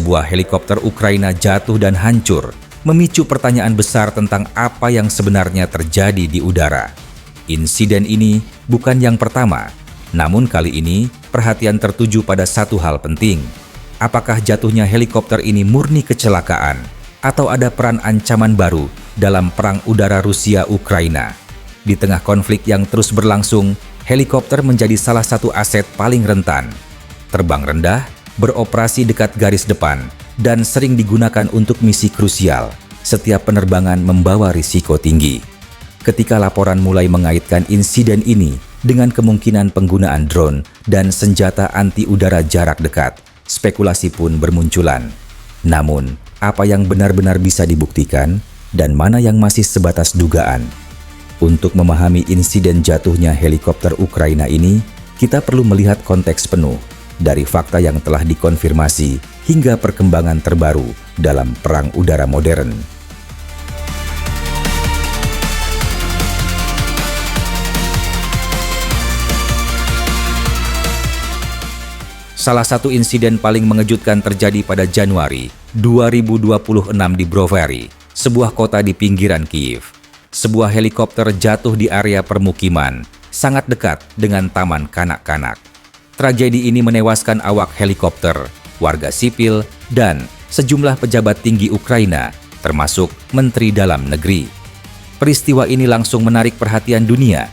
sebuah helikopter Ukraina jatuh dan hancur, memicu pertanyaan besar tentang apa yang sebenarnya terjadi di udara. Insiden ini bukan yang pertama, namun kali ini perhatian tertuju pada satu hal penting. Apakah jatuhnya helikopter ini murni kecelakaan atau ada peran ancaman baru dalam perang udara Rusia-Ukraina? Di tengah konflik yang terus berlangsung, helikopter menjadi salah satu aset paling rentan. Terbang rendah, beroperasi dekat garis depan, dan sering digunakan untuk misi krusial. Setiap penerbangan membawa risiko tinggi. Ketika laporan mulai mengaitkan insiden ini dengan kemungkinan penggunaan drone dan senjata anti-udara jarak dekat, spekulasi pun bermunculan. Namun, apa yang benar-benar bisa dibuktikan dan mana yang masih sebatas dugaan? Untuk memahami insiden jatuhnya helikopter Ukraina ini, kita perlu melihat konteks penuh, dari fakta yang telah dikonfirmasi hingga perkembangan terbaru dalam perang udara modern. Salah satu insiden paling mengejutkan terjadi pada Januari 2026 di Brovary, sebuah kota di pinggiran Kiev. Sebuah helikopter jatuh di area permukiman, sangat dekat dengan taman kanak-kanak. Tragedi ini menewaskan awak helikopter, warga sipil, dan sejumlah pejabat tinggi Ukraina, termasuk Menteri Dalam Negeri. Peristiwa ini langsung menarik perhatian dunia.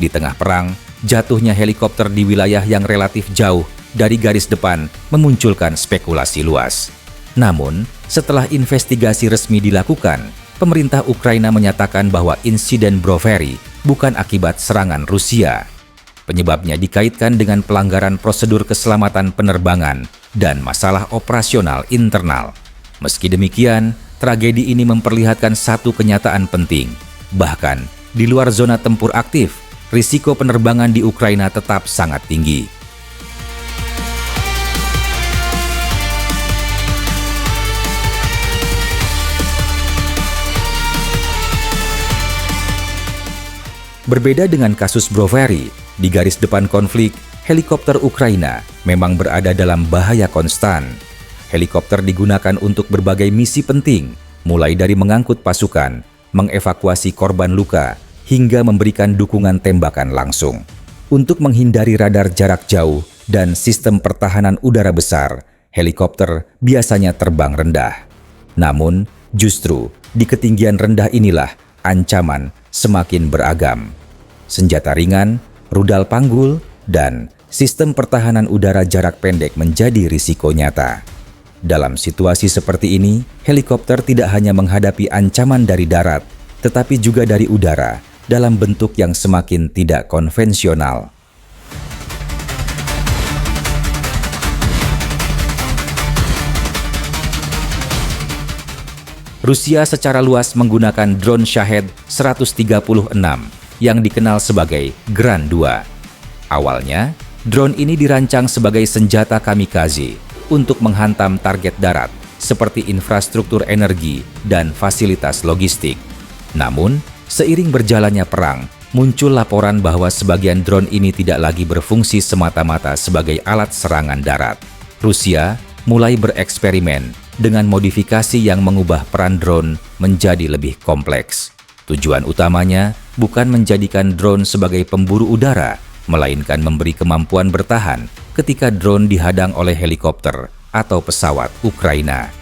Di tengah perang, jatuhnya helikopter di wilayah yang relatif jauh dari garis depan memunculkan spekulasi luas. Namun, setelah investigasi resmi dilakukan, pemerintah Ukraina menyatakan bahwa insiden Brovary bukan akibat serangan Rusia. Penyebabnya dikaitkan dengan pelanggaran prosedur keselamatan penerbangan dan masalah operasional internal. Meski demikian, tragedi ini memperlihatkan satu kenyataan penting. Bahkan, di luar zona tempur aktif, risiko penerbangan di Ukraina tetap sangat tinggi. Berbeda dengan kasus Brovary, di garis depan konflik, helikopter Ukraina memang berada dalam bahaya konstan. Helikopter digunakan untuk berbagai misi penting, mulai dari mengangkut pasukan, mengevakuasi korban luka, hingga memberikan dukungan tembakan langsung. Untuk menghindari radar jarak jauh dan sistem pertahanan udara besar, helikopter biasanya terbang rendah. Namun, justru di ketinggian rendah inilah ancaman semakin beragam. Senjata ringan, rudal panggul, dan sistem pertahanan udara jarak pendek menjadi risiko nyata. Dalam situasi seperti ini, helikopter tidak hanya menghadapi ancaman dari darat, tetapi juga dari udara dalam bentuk yang semakin tidak konvensional. Rusia secara luas menggunakan drone Shahed 136 yang dikenal sebagai Gran 2. Awalnya, drone ini dirancang sebagai senjata kamikaze untuk menghantam target darat seperti infrastruktur energi dan fasilitas logistik. Namun, seiring berjalannya perang, muncul laporan bahwa sebagian drone ini tidak lagi berfungsi semata-mata sebagai alat serangan darat. Rusia mulai bereksperimen dengan modifikasi yang mengubah peran drone menjadi lebih kompleks. Tujuan utamanya bukan menjadikan drone sebagai pemburu udara, melainkan memberi kemampuan bertahan ketika drone dihadang oleh helikopter atau pesawat Ukraina.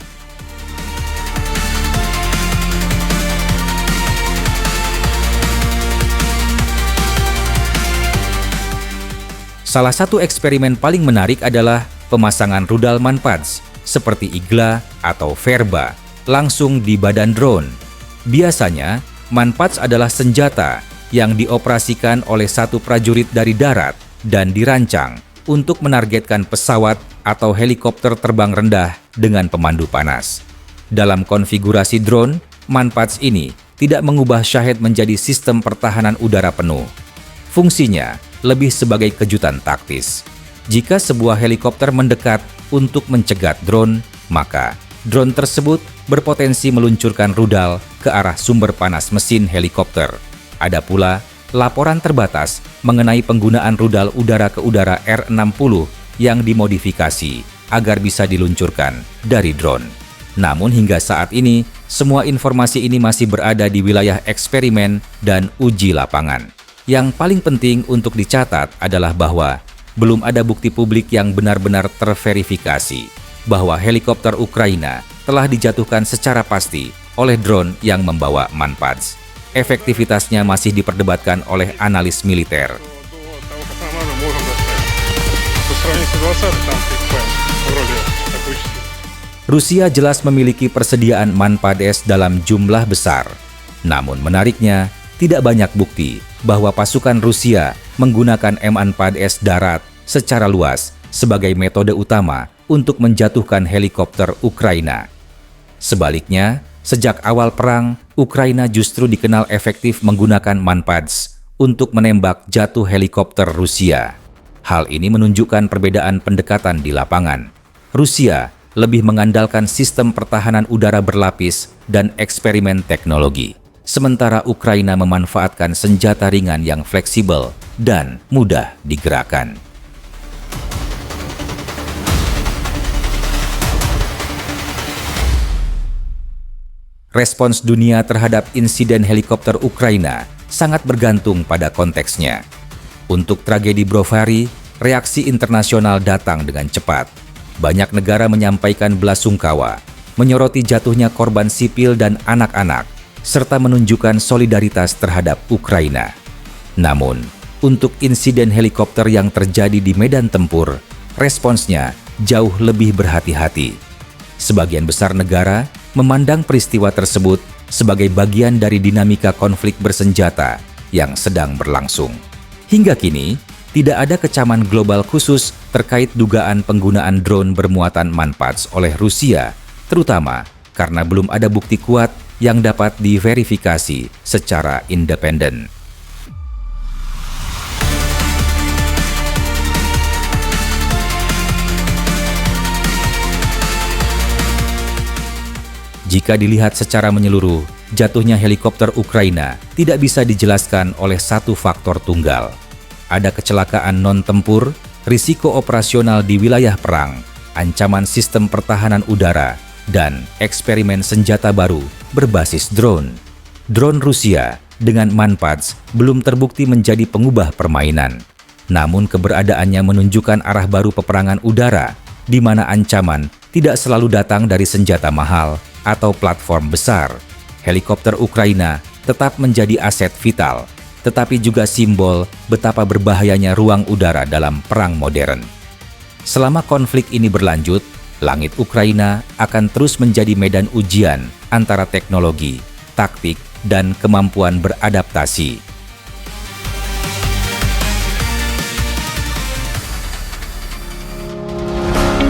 Salah satu eksperimen paling menarik adalah pemasangan rudal manpads seperti Igla atau Verba langsung di badan drone. Biasanya, manpads adalah senjata yang dioperasikan oleh satu prajurit dari darat dan dirancang untuk menargetkan pesawat atau helikopter terbang rendah dengan pemandu panas. Dalam konfigurasi drone, manpads ini tidak mengubah Shahed menjadi sistem pertahanan udara penuh. Fungsinya lebih sebagai kejutan taktis. Jika sebuah helikopter mendekat untuk mencegat drone, maka drone tersebut berpotensi meluncurkan rudal ke arah sumber panas mesin helikopter. Ada pula laporan terbatas mengenai penggunaan rudal udara ke udara R-60 yang dimodifikasi agar bisa diluncurkan dari drone. Namun hingga saat ini, semua informasi ini masih berada di wilayah eksperimen dan uji lapangan. Yang paling penting untuk dicatat adalah bahwa belum ada bukti publik yang benar-benar terverifikasi bahwa helikopter Ukraina telah dijatuhkan secara pasti oleh drone yang membawa manpads. Efektivitasnya masih diperdebatkan oleh analis militer. Rusia jelas memiliki persediaan manpads dalam jumlah besar. Namun menariknya, tidak banyak bukti bahwa pasukan Rusia menggunakan manpads darat secara luas sebagai metode utama untuk menjatuhkan helikopter Ukraina. Sebaliknya, sejak awal perang, Ukraina justru dikenal efektif menggunakan manpads untuk menembak jatuh helikopter Rusia. Hal ini menunjukkan perbedaan pendekatan di lapangan. Rusia lebih mengandalkan sistem pertahanan udara berlapis dan eksperimen teknologi, sementara Ukraina memanfaatkan senjata ringan yang fleksibel dan mudah digerakkan. Respons dunia terhadap insiden helikopter Ukraina sangat bergantung pada konteksnya. Untuk tragedi Brovary, reaksi internasional datang dengan cepat. Banyak negara menyampaikan belasungkawa, menyoroti jatuhnya korban sipil dan anak-anak, serta menunjukkan solidaritas terhadap Ukraina. Namun, untuk insiden helikopter yang terjadi di medan tempur, responsnya jauh lebih berhati-hati. Sebagian besar negara memandang peristiwa tersebut sebagai bagian dari dinamika konflik bersenjata yang sedang berlangsung. Hingga kini, tidak ada kecaman global khusus terkait dugaan penggunaan drone bermuatan manpads oleh Rusia, terutama karena belum ada bukti kuat yang dapat diverifikasi secara independen. Jika dilihat secara menyeluruh, jatuhnya helikopter Ukraina tidak bisa dijelaskan oleh satu faktor tunggal. Ada kecelakaan non-tempur, risiko operasional di wilayah perang, ancaman sistem pertahanan udara, dan eksperimen senjata baru berbasis drone. Drone Rusia dengan manpads belum terbukti menjadi pengubah permainan. Namun keberadaannya menunjukkan arah baru peperangan udara, di mana ancaman tidak selalu datang dari senjata mahal atau platform besar. Helikopter Ukraina tetap menjadi aset vital, tetapi juga simbol betapa berbahayanya ruang udara dalam perang modern. Selama konflik ini berlanjut, langit Ukraina akan terus menjadi medan ujian antara teknologi, taktik, dan kemampuan beradaptasi.